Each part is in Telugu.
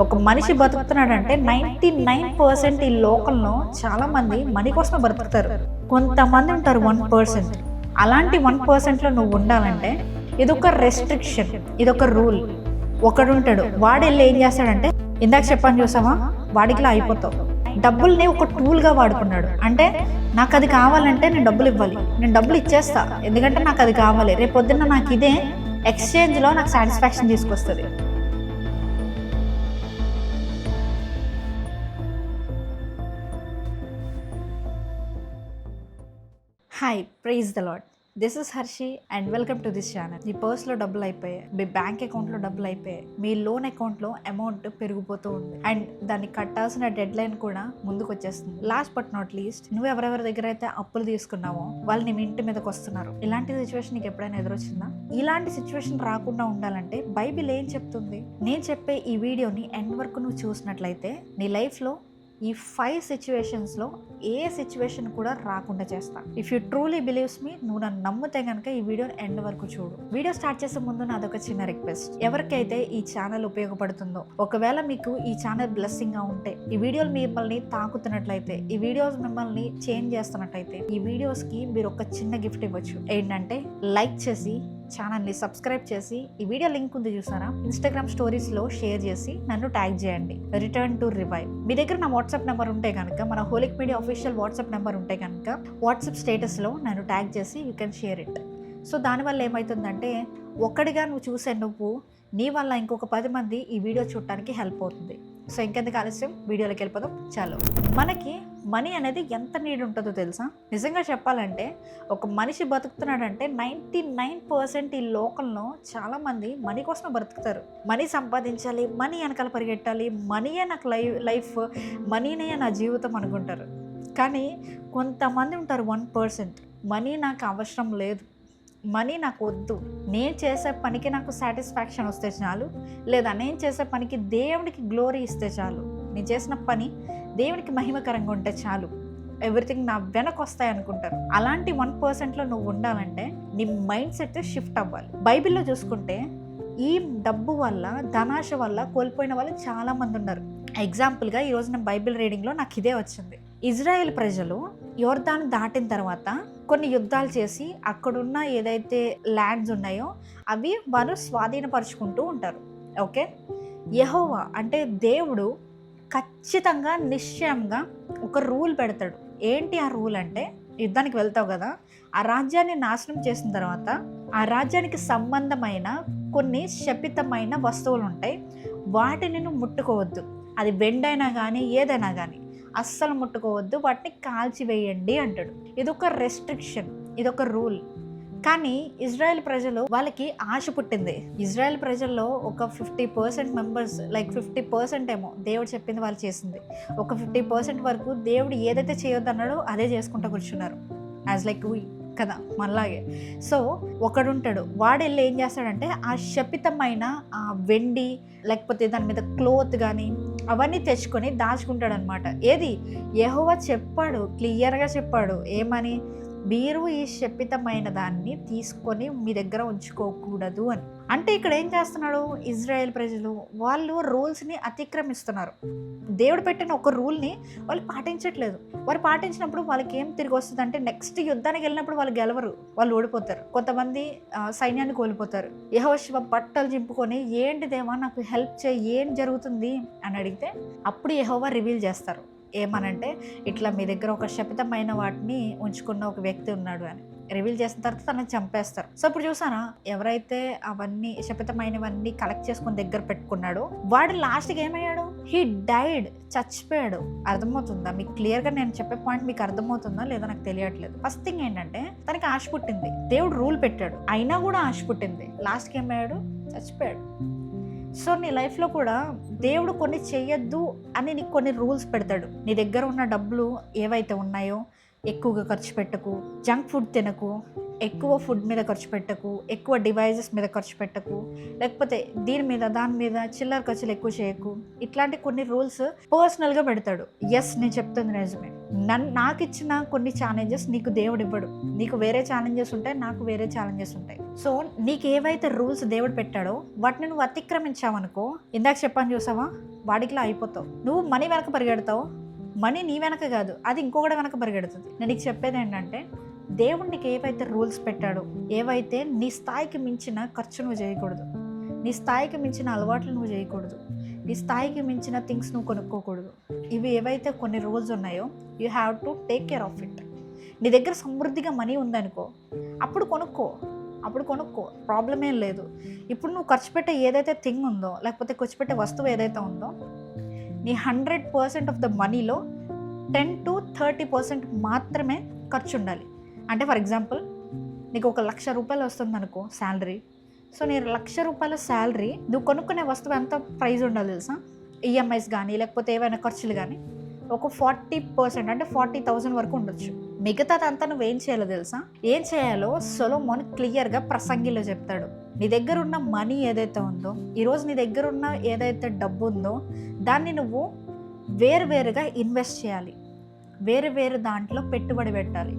ఒక మనిషి బతుకుతున్నాడంటే 99% ఈ లోకంలో చాలా మంది మనీ కోసమే బతుకుతారు. కొంతమంది ఉంటారు 1%. అలాంటి 1%లో నువ్వు ఉండాలంటే ఇదొక రెస్ట్రిక్షన్, ఇదొక రూల్. ఒకడు ఉంటాడు, వాడు వెళ్ళి ఏం చేస్తాడంటే, ఇందాక చెప్పని చూసావా, వాడికిలా అయిపోతావు. డబ్బుల్ని ఒక టూల్గా వాడుకున్నాడు. అంటే నాకు అది కావాలంటే నేను డబ్బులు ఇవ్వాలి, నేను డబ్బులు ఇచ్చేస్తా, ఎందుకంటే నాకు అది కావాలి, రేపు పొద్దున్న నాకు ఇదే ఎక్స్చేంజ్లో నాకు సాటిస్ఫాక్షన్ తీసుకొస్తుంది. Hi, praise the lord. This is Harshi and welcome to this channel. మీ పర్స్లో డబ్బులు అయిపోయాయి, మీ బ్యాంక్ అకౌంట్లో డబ్బులు అయిపోయాయి, మీ లోన్ అకౌంట్లో అమౌంట్ పెరిగిపోతూ ఉంది అండ్ దాన్ని కట్టాల్సిన డెడ్ లైన్ కూడా ముందుకు వచ్చేస్తుంది. లాస్ట్ బట్ నాట్ లీస్ట్, నువ్వు ఎవరెవరి దగ్గర అయితే అప్పులు తీసుకున్నావో వాళ్ళు నీ ఇంటి మీదకి వస్తున్నారు. ఇలాంటి సిచ్యువేషన్ నీకు ఎప్పుడైనా ఎదురొచ్చిందా? ఇలాంటి సిచ్యువేషన్ రాకుండా ఉండాలంటే బైబిల్ ఏం చెప్తుంది? నేను చెప్పే ఈ వీడియోని ఎండ్ వరకు నువ్వు చూసినట్లయితే నీ లైఫ్లో ఈ 5 సిచ్యువేషన్స్లో ఏ సిచ్యువేషన్ కూడా రాకుండా చేస్తా. ఇఫ్ యూ ట్రూలీ బిలీవ్స్ మీ, నువ్వు నన్ను నమ్మితే కనుక ఈ వీడియో ఎండ్ వరకు చూడు. వీడియో స్టార్ట్ చేసే ముందు నాదొక చిన్న రిక్వెస్ట్. ఎవరికైతే ఈ ఛానల్ ఉపయోగపడుతుందో, ఒకవేళ మీకు ఈ ఛానల్ బ్లెస్సింగ్గా ఉంటే, ఈ వీడియోలు మిమ్మల్ని తాకుతున్నట్లయితే, ఈ వీడియోస్ మిమ్మల్ని చేంజ్ చేస్తున్నట్లయితే, ఈ వీడియోస్కి మీరు ఒక చిన్న గిఫ్ట్ ఇవ్వచ్చు. ఏంటంటే లైక్ చేసి ఛానల్ని సబ్స్క్రైబ్ చేసి, ఈ వీడియో లింక్ ఉంది చూసారా, ఇన్స్టాగ్రామ్ స్టోరీస్లో షేర్ చేసి నన్ను ట్యాగ్ చేయండి. Return to revive. మీ దగ్గర నా వాట్సాప్ నెంబర్ ఉంటే కనుక, మన హోలిక్ మీడియా అఫీషియల్ వాట్సాప్ నెంబర్ ఉంటే కనుక వాట్సాప్ స్టేటస్లో నన్ను ట్యాగ్ చేసి you can share it. So దానివల్ల ఏమవుతుందంటే, ఒక్కడిగా నువ్వు చూసే నువ్వు, నీ వల్ల ఇంకొక 10 మంది ఈ వీడియో చూడటానికి హెల్ప్ అవుతుంది. సో ఇంకెందుకు ఆలస్యం, వీడియోలోకి వెళ్ళిపోదాం. చాలు. మనకి మనీ అనేది ఎంత నీడ్ ఉంటుందో తెలుసా? నిజంగా చెప్పాలంటే ఒక మనిషి బతుకుతున్నాడంటే 99% ఈ లోకంలో చాలామంది మనీ కోసమే బ్రతుకుతారు. మనీ సంపాదించాలి, మనీ వెనకాల పరిగెట్టాలి, మనీయే నాకు లైఫ్, మనీనే నా జీవితం అనుకుంటారు. కానీ కొంతమంది ఉంటారు 1%, మనీ నాకు అవసరం లేదు, మనీ నాకు వద్దు, నేను చేసే పనికి నాకు సాటిస్ఫాక్షన్ వస్తే చాలు, లేదా నేను చేసే పనికి దేవుడికి గ్లోరీ ఇస్తే చాలు, నేను చేసిన పని దేవునికి మహిమకరంగా ఉంటే చాలు, ఎవ్రీథింగ్ నా వెనక వస్తాయి అనుకుంటారు. అలాంటి 1%లో నువ్వు ఉండాలంటే నీ మైండ్ సెట్ షిఫ్ట్ అవ్వాలి. బైబిల్లో చూసుకుంటే ఈ డబ్బు వల్ల, ధనాశ వల్ల కోల్పోయిన వాళ్ళు చాలా మంది ఉన్నారు. ఎగ్జాంపుల్గా ఈరోజు నేను బైబిల్ రీడింగ్లో నాకు ఇదే వచ్చింది. ఇజ్రాయెల్ ప్రజలు యోర్దాను దాటిన తర్వాత కొన్ని యుద్ధాలు చేసి అక్కడున్న ఏదైతే ల్యాండ్స్ ఉన్నాయో అవి వారు స్వాధీనపరుచుకుంటూ ఉంటారు. ఓకే, యెహోవా అంటే దేవుడు ఖచ్చితంగా నిశ్చయంగా ఒక రూల్ పెడతాడు. ఏంటి ఆ రూల్ అంటే, యుద్ధానికి వెళ్తావు కదా, ఆ రాజ్యాన్ని నాశనం చేసిన తర్వాత ఆ రాజ్యానికి సంబంధమైన కొన్ని శపితమైన వస్తువులు ఉంటాయి, వాటిని నువ్వు ముట్టుకోవద్దు. అది వెండైనా కానీ ఏదైనా కానీ అస్సలు ముట్టుకోవద్దు, వాటిని కాల్చివేయండి అంటాడు. ఇదొక రెస్ట్రిక్షన్, ఇదొక రూల్. కానీ ఇజ్రాయెల్ ప్రజలు, వాళ్ళకి ఆశ పుట్టింది. ఇజ్రాయెల్ ప్రజల్లో ఒక 50% మెంబర్స్, లైక్ 50% ఏమో దేవుడు చెప్పింది వాళ్ళు చేసింది, ఒక 50% వరకు దేవుడు ఏదైతే చేయొద్దన్నాడో అదే చేసుకుంటూ కూర్చున్నారు. యాజ్ లైక్ వీ కదా, మనలాగే. సో ఒకడుంటాడు, వాడు వెళ్ళి ఏం చేస్తాడంటే ఆ శపితమైన ఆ వెండి లేకపోతే దాని మీద క్లోత్ కానీ అవన్నీ తెచ్చుకొని దాచుకుంటాడు అనమాట. ఏది యెహోవా చెప్పాడు, క్లియర్గా చెప్పాడు, ఏమని, మీరు ఈ శపితమైన దాన్ని తీసుకొని మీ దగ్గర ఉంచుకోకూడదు అని. అంటే ఇక్కడ ఏం చేస్తున్నాడు, ఇజ్రాయెల్ ప్రజలు వాళ్ళు రూల్స్ని అతిక్రమిస్తున్నారు. దేవుడు పెట్టిన ఒక రూల్ని వాళ్ళు పాటించట్లేదు. వారు పాటించినప్పుడు వాళ్ళకి ఏం తిరిగి వస్తుంది అంటే, నెక్స్ట్ యుద్ధానికి వెళ్ళినప్పుడు వాళ్ళు గెలవరు, వాళ్ళు ఓడిపోతారు. కొంతమంది సైన్యాన్ని కోల్పోతారు. యెహోషువ బట్టలు చింపుకొని, ఏంటి దేవా నాకు హెల్ప్ చేయి, ఏం జరుగుతుంది అని అడిగితే అప్పుడు యెహోవా రివీల్ చేస్తారు. ఏమనంటే, ఇట్లా మీ దగ్గర ఒక శపితమైన వాటిని ఉంచుకున్న ఒక వ్యక్తి ఉన్నాడు అని రివీల్ చేసిన తర్వాత తనని చంపేస్తారు. సో ఇప్పుడు చూసానా, ఎవరైతే అవన్నీ శపితమైనవన్నీ కలెక్ట్ చేసుకుని దగ్గర పెట్టుకున్నాడో వాడు లాస్ట్కి ఏమయ్యాడు, హీ డైడ్, చచ్చిపోయాడు. అర్థమవుతుందా మీకు? క్లియర్గా నేను చెప్పే పాయింట్ మీకు అర్థమవుతుందా లేదా నాకు తెలియట్లేదు. ఫస్ట్ థింగ్ ఏంటంటే, తనకి ఆశ పుట్టింది, దేవుడు రూల్ పెట్టాడు, అయినా కూడా ఆశ పుట్టింది, లాస్ట్కి ఏమయ్యాడు, చచ్చిపోయాడు. సో నీ లైఫ్లో కూడా దేవుడు కొన్ని చెయ్యొద్దు అని నీకు కొన్ని రూల్స్ పెడతాడు. నీ దగ్గర ఉన్న డబ్బులు ఏవైతే ఉన్నాయో ఎక్కువగా ఖర్చు పెట్టకు, జంక్ ఫుడ్ తినకు, ఎక్కువ ఫుడ్ మీద ఖర్చు పెట్టకు, ఎక్కువ డివైజెస్ మీద ఖర్చు పెట్టకు, లేకపోతే దీని మీద దాని మీద చిల్లర ఖర్చులు ఎక్కువ చేయకు. ఇట్లాంటి కొన్ని రూల్స్ పర్సనల్గా పెడతాడు. ఎస్, నేను చెప్తుంది నిజమే. నాకు ఇచ్చిన కొన్ని ఛాలెంజెస్ నీకు దేవుడు ఇవ్వడు. నీకు వేరే ఛాలెంజెస్ ఉంటాయి, నాకు వేరే ఛాలెంజెస్ ఉంటాయి. సో నీకు ఏవైతే రూల్స్ దేవుడు పెట్టాడో వాటిని నువ్వు అతిక్రమించావనుకో, ఇందాక చెప్పాను చూసావా, వాడికిలా అయిపోతావు. నువ్వు మనీ వెనక పరిగెడతావు, మనీ నీ వెనక కాదు, అది ఇంకొకటి వెనక పరిగెడుతుంది. నేను నీకు చెప్పేది ఏంటంటే, దేవుడు నీకు ఏవైతే రూల్స్ పెట్టాడో, ఏవైతే నీ స్థాయికి మించిన ఖర్చు నువ్వు చేయకూడదు, నీ స్థాయికి మించిన అలవాట్లు నువ్వు చేయకూడదు, నీ స్థాయికి మించిన థింగ్స్ నువ్వు కొనుక్కోకూడదు. ఇవి ఏవైతే కొన్ని రూల్స్ ఉన్నాయో you have to take care of it. నీ దగ్గర సమృద్ధిగా మనీ ఉందనుకో, అప్పుడు కొనుక్కో, ప్రాబ్లం ఏం లేదు. ఇప్పుడు నువ్వు ఖర్చు పెట్టే ఏదైతే థింగ్ ఉందో, లేకపోతే ఖర్చు పెట్టే వస్తువు ఏదైతే ఉందో, నీ 100% ఆఫ్ ద మనీలో 10 to 30% మాత్రమే ఖర్చు ఉండాలి. అంటే ఫర్ ఎగ్జాంపుల్, నీకు 1,00,000 రూపాయలు వస్తుంది అనుకో శాలరీ. సో నీ 1,00,000 రూపాయల శాలరీ నువ్వు కొనుక్కునే వస్తువు ఎంత ప్రైస్ ఉండాలి తెలుసా? ఈఎంఐస్ కానీ లేకపోతే ఏవైనా ఖర్చులు కానీ ఒక 40% అంటే 40,000 వరకు ఉండొచ్చు. మిగతాదంతా నువ్వేం చేయాలో తెలుసా? ఏం చేయాలో సొలొమోన్ క్లియర్గా ప్రసంగిలో చెప్తాడు. నీ దగ్గర ఉన్న మనీ ఏదైతే ఉందో, ఈరోజు నీ దగ్గర ఉన్న ఏదైతే డబ్బు ఉందో, దాన్ని నువ్వు వేరువేరుగా ఇన్వెస్ట్ చేయాలి, వేరు దాంట్లో పెట్టుబడి పెట్టాలి.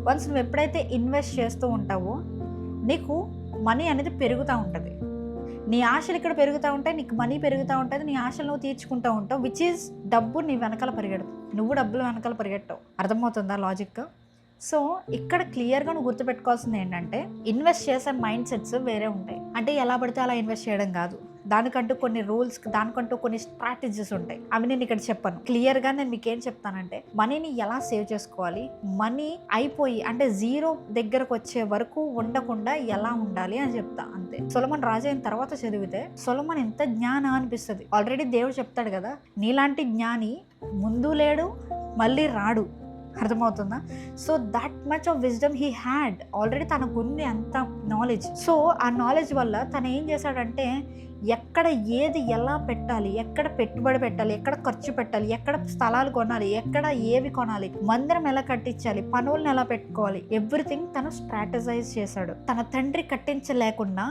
వన్స్ నువ్వు ఎప్పుడైతే ఇన్వెస్ట్ చేస్తూ ఉంటావో నీకు మనీ అనేది పెరుగుతూ ఉంటుంది. నీ ఆశలు ఇక్కడ పెరుగుతూ ఉంటాయి, నీకు మనీ పెరుగుతూ ఉంటుంది, నీ ఆశలు నువ్వు తీర్చుకుంటూ ఉంటావు, విచ్ ఈజ్ డబ్బు నీ వెనకాల పరిగెడదు, నువ్వు డబ్బులు వెనకాల పరిగెట్టవు. అర్థమవుతుందా లాజిక్? సో ఇక్కడ క్లియర్గా నువ్వు గుర్తుపెట్టుకోవాల్సింది ఏంటంటే, ఇన్వెస్ట్ చేసే మైండ్ సెట్స్ వేరే ఉంటాయి. అంటే ఎలా పడితే అలా ఇన్వెస్ట్ చేయడం కాదు, దానికంటూ కొన్ని రూల్స్, దానికంటూ కొన్ని స్ట్రాటజీస్ ఉంటాయి. అవి నేను ఇక్కడ చెప్పాను. క్లియర్గా నేను మీకు ఏం చెప్తానంటే, మనీని ఎలా సేవ్ చేసుకోవాలి, మనీ అయిపోయి అంటే జీరో దగ్గరకు వచ్చే వరకు ఉండకుండా ఎలా ఉండాలి అని చెప్తా, అంతే. సొలొమోన్ రాజు అయిన తర్వాత చదివితే సొలొమోన్ ఎంత జ్ఞానం అనిపిస్తుంది. ఆల్రెడీ దేవుడు చెప్తాడు కదా, నీలాంటి జ్ఞాని ముందు లేడు మళ్ళీ రాడు. అర్థమవుతుందా? So that much of wisdom he had already, తనకుంది అంత నాలెడ్జ్. సో ఆ నాలెడ్జ్ వల్ల తను ఏం చేశాడంటే, ఎక్కడ ఏది ఎలా పెట్టాలి, ఎక్కడ పెట్టుబడి పెట్టాలి, ఎక్కడ ఖర్చు పెట్టాలి, ఎక్కడ స్థలాలు కొనాలి, ఎక్కడ ఏవి కొనాలి, మందిరం ఎలా కట్టించాలి, పనులను ఎలా పెట్టుకోవాలి, ఎవ్రీథింగ్ తను స్ట్రాటజైజ్ చేశాడు. తన తండ్రి కట్టించలేకున్నా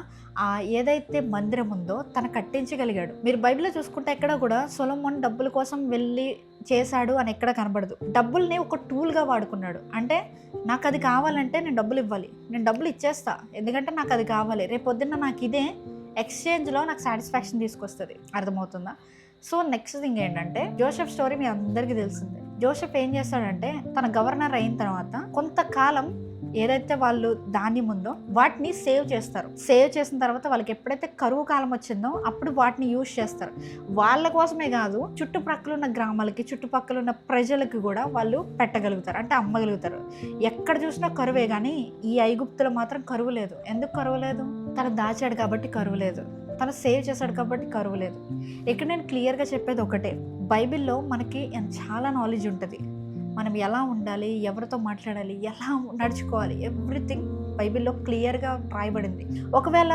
ఆ ఏదైతే మందిరం ఉందో తను కట్టించగలిగాడు. మీరు బైబిల్లో చూసుకుంటే ఎక్కడ కూడా సొలొమోన్ డబ్బుల కోసం వెళ్ళి చేశాడు అని ఎక్కడ కనబడదు. డబ్బుల్ని ఒక టూల్గా వాడుకున్నాడు. అంటే నాకు అది కావాలంటే నేను డబ్బులు ఇవ్వాలి, నేను డబ్బులు ఇచ్చేస్తా, ఎందుకంటే నాకు అది కావాలి, రేపు పొద్దున్న నాకు ఇదే ఎక్స్చేంజ్లో నాకు సాటిస్ఫాక్షన్ తీసుకొస్తుంది. అర్థమవుతుందా? సో నెక్స్ట్ థింగ్ ఏంటంటే, జోసెఫ్ స్టోరీ మీ అందరికీ తెలిసిందే. జోసెఫ్ ఏం చేస్తాడంటే, తన గవర్నర్ అయిన తర్వాత కొంతకాలం ఏదైతే వాళ్ళు ధాన్యం ఉందో వాటిని సేవ్ చేస్తారు. సేవ్ చేసిన తర్వాత వాళ్ళకి ఎప్పుడైతే కరువు కాలం వచ్చిందో అప్పుడు వాటిని యూజ్ చేస్తారు. వాళ్ళ కోసమే కాదు, చుట్టుపక్కల ఉన్న గ్రామాలకి, చుట్టుపక్కల ఉన్న ప్రజలకు కూడా వాళ్ళు పెట్టగలుగుతారు, అంటే అమ్మగలుగుతారు. ఎక్కడ చూసినా కరువే, కానీ ఈ ఐగుప్తులో మాత్రం కరువు లేదు. ఎందుకు కరువు లేదు? తను దాచాడు కాబట్టి కరువు లేదు, తను సేవ్ చేశాడు కాబట్టి కరువు లేదు. ఇక్కడ నేను క్లియర్గా చెప్పేది ఒకటే, బైబిల్లో మనకి చాలా నాలెడ్జ్ ఉంటుంది. మనం ఎలా ఉండాలి, ఎవరితో మాట్లాడాలి, ఎలా నడుచుకోవాలి, ఎవ్రీథింగ్ బైబిల్లో క్లియర్గా రాయబడింది. ఒకవేళ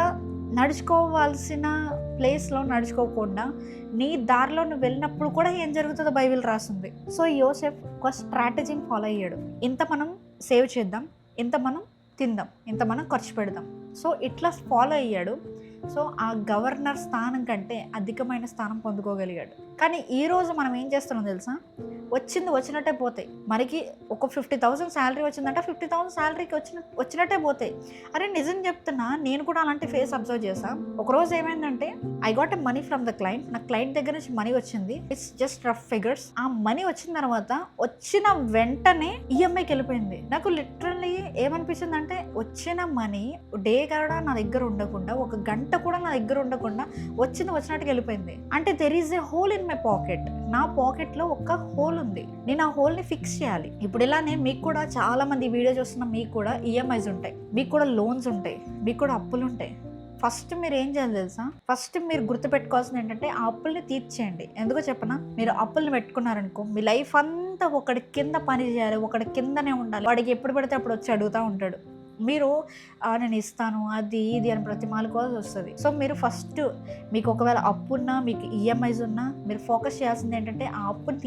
నడుచుకోవాల్సిన ప్లేస్లో నడుచుకోకుండా నీ దారిలో నువ్వు వెళ్ళినప్పుడు కూడా ఏం జరుగుతుందో బైబిల్ రాస్తుంది. సో యోసెఫ్ ఒక స్ట్రాటజీని ఫాలో అయ్యాడు. ఇంత మనం సేవ్ చేద్దాం, ఇంత మనం తిందాం, ఇంత మనం ఖర్చు పెడదాం. సో ఇట్లా ఫాలో అయ్యాడు. సో ఆ గవర్నర్ స్థానం కంటే అధికమైన స్థానం పొందుకోగలిగాడు. కానీ ఈరోజు మనం ఏం చేస్తున్నాం తెలుసా? వచ్చినట్టే పోతాయి. మనకి ఒక 50,000 శాలరీ వచ్చిందంటే 50,000 శాలరీకి వచ్చినట్టే పోతాయి. అరే నిజం చెప్తున్నా, నేను కూడా అలాంటి ఫేస్ అబ్జర్వ్ చేశాను. ఒకరోజు ఏమైందంటే, I got a money from the client. నా క్లయింట్ దగ్గర నుంచి మనీ వచ్చింది. It's just rough figures. ఆ మనీ వచ్చిన తర్వాత వచ్చిన వెంటనే ఈఎంఐకి వెళ్ళిపోయింది. నాకు లిటరల్లీ ఏమనిపించింది అంటే, వచ్చిన మనీ డే కూడా నా దగ్గర ఉండకుండా, ఒక గంట కూడా నా దగ్గర ఉండకుండా వచ్చినట్టుగా వెళ్ళిపోయింది. అంటే there is a whole in my pocket. నా పాకెట్ లో ఒక హోల్ ఉంది, నేను ఆ హోల్ ని ఫిక్స్ చేయాలి. ఇప్పుడు ఇలానే మీకు కూడా చాలా మంది వీడియో చూస్తున్న మీకు కూడా ఈఎంఐస్ ఉంటాయి, మీకు కూడా లోన్స్ ఉంటాయి, మీకు కూడా అప్పులు ఉంటాయి. ఫస్ట్ మీరు ఏం చేయాలి తెలుసా? ఫస్ట్ మీరు గుర్తుపెట్టుకోవాల్సింది ఏంటంటే, ఆ అప్పుల్ని తీర్చేయండి. ఎందుకో చెప్పనా? మీరు అప్పుల్ని పెట్టుకున్నారనుకో, మీ లైఫ్ అంతా ఒకటి కింద పని చేయాలి, ఒకటి కిందనే ఉండాలి. వాడికి ఎప్పుడు పడితే అప్పుడు వచ్చి అడుగుతూ ఉంటాడు. మీరు నేను ఇస్తాను అది ఇది అని ప్రతిమాలుకోవాల్సి వస్తుంది. సో మీరు ఫస్ట్, మీకు ఒకవేళ అప్పు ఉన్నా, మీకు ఈఎంఐస్ ఉన్నా, మీరు ఫోకస్ చేయాల్సింది ఏంటంటే ఆ అప్పుని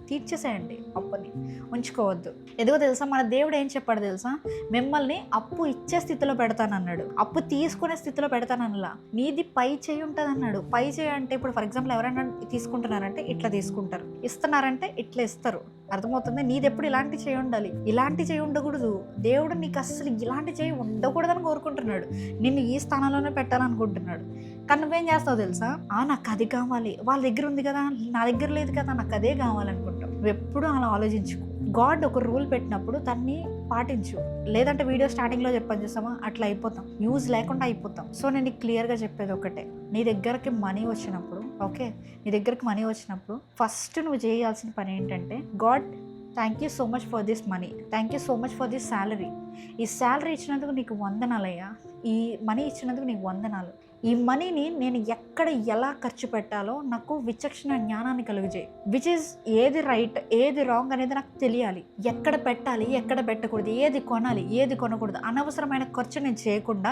తీర్చేసేయండి. అప్పుని ఉంచుకోవద్దు. ఎందుకో తెలుసా, మన దేవుడు ఏం చెప్పాడు తెలుసా? మిమ్మల్ని అప్పు ఇచ్చే స్థితిలో పెడతానన్నాడు, అప్పు తీసుకునే స్థితిలో పెడతానన్నా. నీది పై చేయి ఉంటుంది అన్నాడు. పై చేయి అంటే ఇప్పుడు ఫర్ ఎగ్జాంపుల్ ఎవరైనా తీసుకుంటున్నారంటే ఇట్లా తీసుకుంటారు, ఇస్తున్నారంటే ఇట్లా ఇస్తారు. అర్థమవుతుంది? నీది ఎప్పుడు ఇలాంటి చేయి ఉండాలి, ఇలాంటి చేయి ఉండకూడదు. దేవుడు నీకు అస్సలు ఇలాంటి చేయి ఉండకూడదని కోరుకుంటున్నాడు, నిన్ను ఈ స్థానంలోనే పెట్టాలనుకుంటున్నాడు. కానీ నువ్వేం చేస్తావు తెలుసా? నాకు అది కావాలి, వాళ్ళ దగ్గర ఉంది కదా, నా దగ్గర లేదు కదా, నాకు అదే కావాలనుకుంటావు. నువ్వు ఎప్పుడు అలా ఆలోచించుకో. గాడ్ ఒక రూల్ పెట్టినప్పుడు దాన్ని పాటించు, లేదంటే వీడియో స్టార్టింగ్లో చెప్పని చూసామా, అట్లా అయిపోతాం, యూజ్ లేకుండా అయిపోతాం. సో నేను నీకు క్లియర్గా చెప్పేది ఒకటే, నీ దగ్గరకి మనీ వచ్చినప్పుడు, ఓకే, నీ దగ్గరికి మనీ వచ్చినప్పుడు ఫస్ట్ నువ్వు చేయాల్సిన పని ఏంటంటే, God thank you so much for this money, thank you so much for this salary. ఈ శాలరీ ఇచ్చినందుకు నీకు వందనాలయ్యా, ఈ మనీ ఇచ్చినందుకు నీకు వందనాలు. ఈ మనీని నేను ఎక్కడ ఎలా ఖర్చు పెట్టాలో నాకు విచక్షణ జ్ఞానాన్ని కలుగజేయి. విచ్ ఈజ్ ఏది రైట్ ఏది రాంగ్ అనేది నాకు తెలియాలి. ఎక్కడ పెట్టాలి ఎక్కడ పెట్టకూడదు, ఏది కొనాలి ఏది కొనకూడదు, అనవసరమైన ఖర్చు నేను చేయకుండా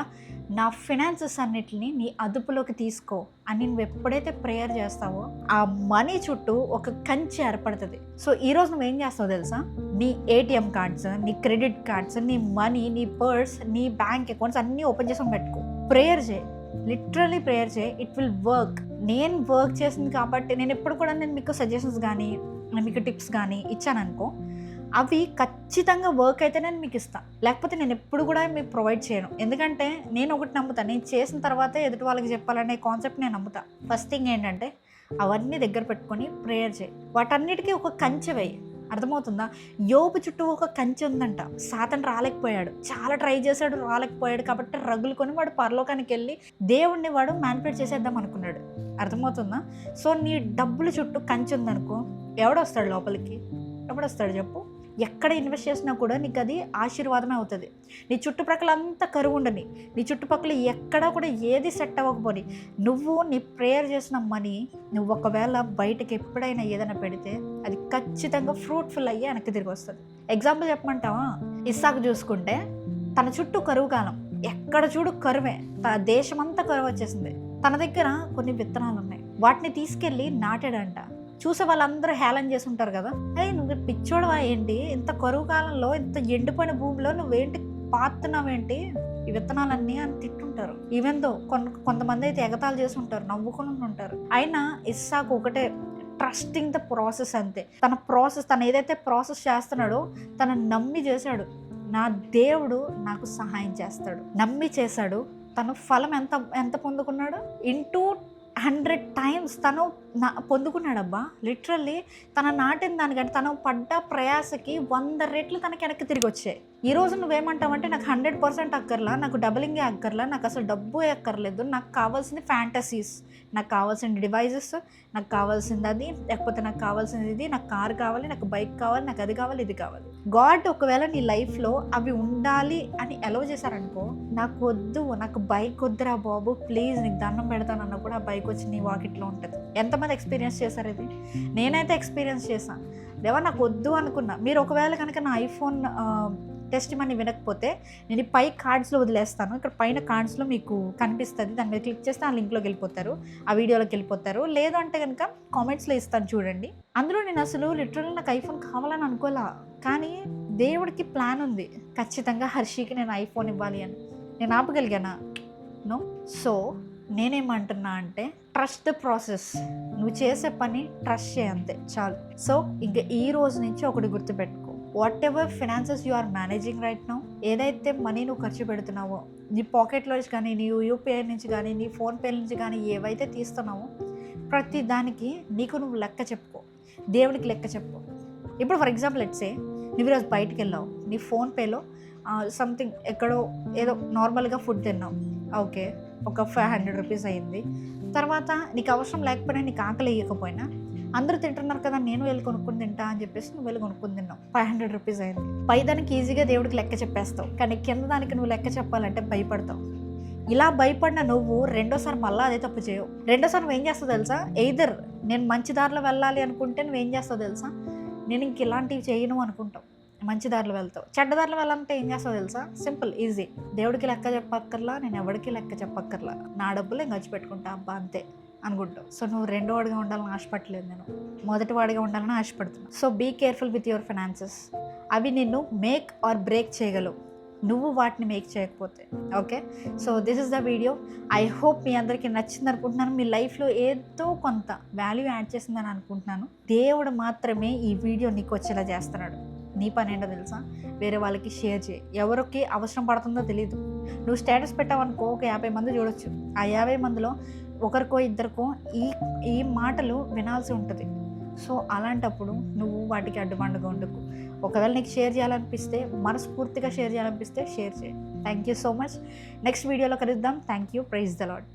నా ఫినాన్సెస్ అన్నిటిని నీ అదుపులోకి తీసుకో అని నువ్వు ఎప్పుడైతే ప్రేయర్ చేస్తావో ఆ మనీ చుట్టూ ఒక కంచె ఏర్పడుతుంది. సో ఈరోజు నువ్వేం చేస్తావు తెలుసా? నీ ఏటీఎం కార్డ్స్, నీ క్రెడిట్ కార్డ్స్, నీ మనీ, నీ పర్స్, నీ బ్యాంక్ అకౌంట్స్ అన్నీ ఓపెన్ చేసుకొని పెట్టుకో. ప్రేయర్ చేయి, లిటరలీ ప్రేయర్ చేయి. It will work. నేను వర్క్ చేసింది కాబట్టి నేను ఎప్పుడు కూడా నేను మీకు సజెషన్స్ కానీ మీకు టిప్స్ కానీ ఇచ్చాను అనుకో, అవి ఖచ్చితంగా వర్క్ అయితే నేను మీకు ఇస్తాను, లేకపోతే నేను ఎప్పుడు కూడా మీకు ప్రొవైడ్ చేయను. ఎందుకంటే నేను ఒకటి నమ్ముతాను, నేను చేసిన తర్వాతే ఎదుటి వాళ్ళకి చెప్పాలనే కాన్సెప్ట్ నేను నమ్ముతాను. ఫస్ట్ థింగ్ ఏంటంటే అవన్నీ దగ్గర పెట్టుకొని ప్రేయర్ చేయి. వాటన్నిటికీ ఒక కంచె వేయి. అర్థమవుతుందా? యోబు చుట్టూ ఒక కంచె ఉందంట. సాతాను రాలేకపోయాడు, చాలా ట్రై చేశాడు, రాలేకపోయాడు. కాబట్టి రగులుకొని వాడు పరలోకానికి వెళ్ళి దేవుణ్ణి వాడు మ్యానిపులేట్ చేసేద్దాం అనుకున్నాడు. అర్థమవుతుందా? సో నీ డబ్బుల చుట్టూ కంచె ఉందనుకో, ఎవడొస్తాడు లోపలికి? ఎవడొస్తాడు చెప్పు? ఎక్కడ ఇన్వెస్ట్ చేసినా కూడా నీకు అది ఆశీర్వాదమే అవుతుంది. నీ చుట్టుపక్కల అంతా కరువు ఉండని, నీ చుట్టుపక్కల ఎక్కడా కూడా ఏది సెట్ అవ్వకపోని, నువ్వు నీ ప్రేయర్ చేసిన మనీ నువ్వు ఒకవేళ బయటకి ఎప్పుడైనా ఏదైనా పెడితే అది ఖచ్చితంగా ఫ్రూట్ఫుల్ అయ్యి వెనక్కి తిరిగి వస్తుంది. ఎగ్జాంపుల్ చెప్పమంటావా? ఇస్సాకు చూసుకుంటే తన చుట్టూ కరువు కాలం, ఎక్కడ చూడు కరువే, దేశమంతా కరువు వచ్చేసింది. తన దగ్గర కొన్ని విత్తనాలు ఉన్నాయి, వాటిని తీసుకెళ్ళి నాటాడంట. చూసే వాళ్ళందరూ హేళన చేసి ఉంటారు కదా, అయ్యి నువ్వు పిచ్చోడవా ఏంటి, ఇంత కరువు కాలంలో ఇంత ఎండిపోయిన భూమిలో నువ్వేంటి పాతున్నావేంటి ఈ విత్తనాలన్నీ అని తిట్టుంటారు. ఈవెన్ దో కొంతమంది అయితే ఎగతాలు చేసి ఉంటారు, నవ్వుకుని ఉంటారు. అయినా ఇస్సాకు ఒకటే, ట్రస్టింగ్ ద ప్రాసెస్ అంతే. తను ఏదైతే ప్రాసెస్ చేస్తున్నాడో తను నమ్మి చేశాడు. నా దేవుడు నాకు సహాయం చేస్తాడు, నమ్మి చేశాడు. తను ఫలం ఎంత పొందుకున్నాడు? ఇంటూ 100 times తను పొందుకున్నాడబ్బా. లిటరల్లీ తన నాటిన దానికంటే తను పడ్డ ప్రయాసకి 100 రెట్లు తనకి వెనక్కి తిరిగి వచ్చాయి. ఈరోజు నువ్వేమంటావంటే నాకు 100% అక్కర్లా, నాకు డబలింగే అక్కర్లా, నాకు అసలు డబ్బు అక్కర్లేదు, నాకు కావాల్సింది ఫ్యాంటసీస్, నాకు కావాల్సిన డివైజెస్, నాకు కావాల్సింది అది, లేకపోతే నాకు కావాల్సింది ఇది, నాకు కార్ కావాలి, నాకు బైక్ కావాలి, నాకు అది కావాలి, ఇది కావాలి. గాడ్ ఒకవేళ నీ లైఫ్లో అవి ఉండాలి అని అలౌ చేశారనుకో, నాకు వద్దు, నాకు బైక్ వద్దురా బాబు ప్లీజ్ నీకు దండం పెడతానన్నా కూడా ఆ బైక్ వచ్చి నీ వాకిట్లో ఉంటుంది. ఎంతమంది ఎక్స్పీరియన్స్ చేశారు ఇది? నేనైతే ఎక్స్పీరియన్స్ చేశాను. దేవా నాకు వద్దు అనుకున్నా. మీరు ఒకవేళ కనుక నా ఐఫోన్ టెస్ట్ మనీ వినకపోతే నేను పై కార్డ్స్లో వదిలేస్తాను, ఇక్కడ పైన కార్డ్స్లో మీకు కనిపిస్తుంది, దాని మీద క్లిక్ చేస్తే ఆ లింక్లోకి వెళ్ళిపోతారు, ఆ వీడియోలోకి వెళ్ళిపోతారు. లేదు అంటే కనుక కామెంట్స్లో ఇస్తాను చూడండి. అందులో నేను అసలు లిటరల్లీ నాకు ఐఫోన్ కావాలని అనుకోలే, కానీ దేవుడికి ప్లాన్ ఉంది, ఖచ్చితంగా హర్షికి నేను ఐఫోన్ ఇవ్వాలి అని. నేను ఆపగలిగానా? నో. సో నేనేమంటున్నా అంటే ట్రస్ట్ ద ప్రాసెస్. నువ్వు చేసే పని ట్రస్ట్ చేయ, అంతే చాలు. సో ఇంకా ఈ రోజు నుంచి ఒకటి గుర్తుపెట్టుకో, whatever finances you are managing right now, ఏదైతే మనీ నువ్వు ఖర్చు పెడుతున్నావో, నీ పాకెట్లో నుంచి కానీ, నీ యూపీఐ నుంచి కానీ, నీ ఫోన్పే నుంచి కానీ ఏవైతే తీస్తున్నావో ప్రతి దానికి నీకు నువ్వు లెక్క చెప్పుకో, దేవుడికి లెక్క చెప్పుకో. ఇప్పుడు ఫర్ ఎగ్జాంపుల్ లెట్సే నువ్వు ఈరోజు బయటికి వెళ్ళావు, నీ ఫోన్పేలో సంథింగ్ ఎక్కడో ఏదో నార్మల్గా ఫుడ్ తిన్నావు, ఓకే, ఒక 500 రూపీస్ అయింది. తర్వాత నీకు అవసరం లేకపోయినా, నీకు ఆకలి వేయకపోయినా, అందరూ తింటున్నారు కదా నేను వెళ్ళి కొనుక్కుని తింటా అని చెప్పేసి నువ్వు వెళ్ళి కొనుక్కుని తిన్నావు, 500 రూపీస్ అయింది. పై దానికి ఈజీగా దేవుడికి లెక్క చెప్పేస్తావు, కానీ కింద దానికి నువ్వు లెక్క చెప్పాలంటే భయపడతావు. ఇలా భయపడిన నువ్వు రెండోసారి మళ్ళీ అదే తప్పు చేయవు. రెండోసారి నువ్వేం చేస్తావు తెలుసా? ఎయిదర్ నేను మంచి దారిలో వెళ్ళాలి అనుకుంటే నువ్వేం చేస్తావు తెలుసా? నేను ఇంక ఇలాంటివి చేయను అనుకుంటావు, మంచి దారిలో వెళ్తావు. చెడ్డదారిలో వెళ్ళాలంటే ఏం చేస్తావు తెలుసా? Simple, easy. దేవుడికి లెక్క చెప్పక్కర్లా, నేను ఎవరికి లెక్క చెప్పక్కర్లా, నా డబ్బులు నేను ఖర్చు పెట్టుకుంటా అబ్బా అంతే అనుకుంటావు. సో నువ్వు రెండో వాడిగా ఉండాలని ఆశపడలేదు, నేను మొదటి వాడిగా ఉండాలని ఆశపడుతున్నాను. So be careful with your finances. అవి నిన్ను మేక్ ఆర్ బ్రేక్ చేయగలవు. నువ్వు వాటిని మేక్ చేయకపోతే. Okay, so this is the video. I hope మీ అందరికీ నచ్చింది అనుకుంటున్నాను. మీ లైఫ్లో ఏదో కొంత వాల్యూ యాడ్ చేసిందని అనుకుంటున్నాను. దేవుడు మాత్రమే ఈ వీడియో నీకు వచ్చేలా చేస్తున్నాడు. నీ పని ఏంటో తెలుసా? వేరే వాళ్ళకి షేర్ చేయి. ఎవరికి అవసరం పడుతుందో తెలియదు. నువ్వు స్టేటస్ పెట్టావనుకో, ఒక 50 మంది చూడొచ్చు. ఆ 50 మందిలో ఒకరికో ఇద్దరికో ఈ మాటలు వినాల్సి ఉంటుంది. సో అలాంటప్పుడు నువ్వు వాటికి అడ్డుబండగా ఉండకు. ఒకవేళ నీకు షేర్ చేయాలనిపిస్తే, మనస్ఫూర్తిగా షేర్ చేయాలనిపిస్తే షేర్ చేయి. Thank you so much. Next వీడియోలో కలుద్దాం. Thank you. Praise the lord.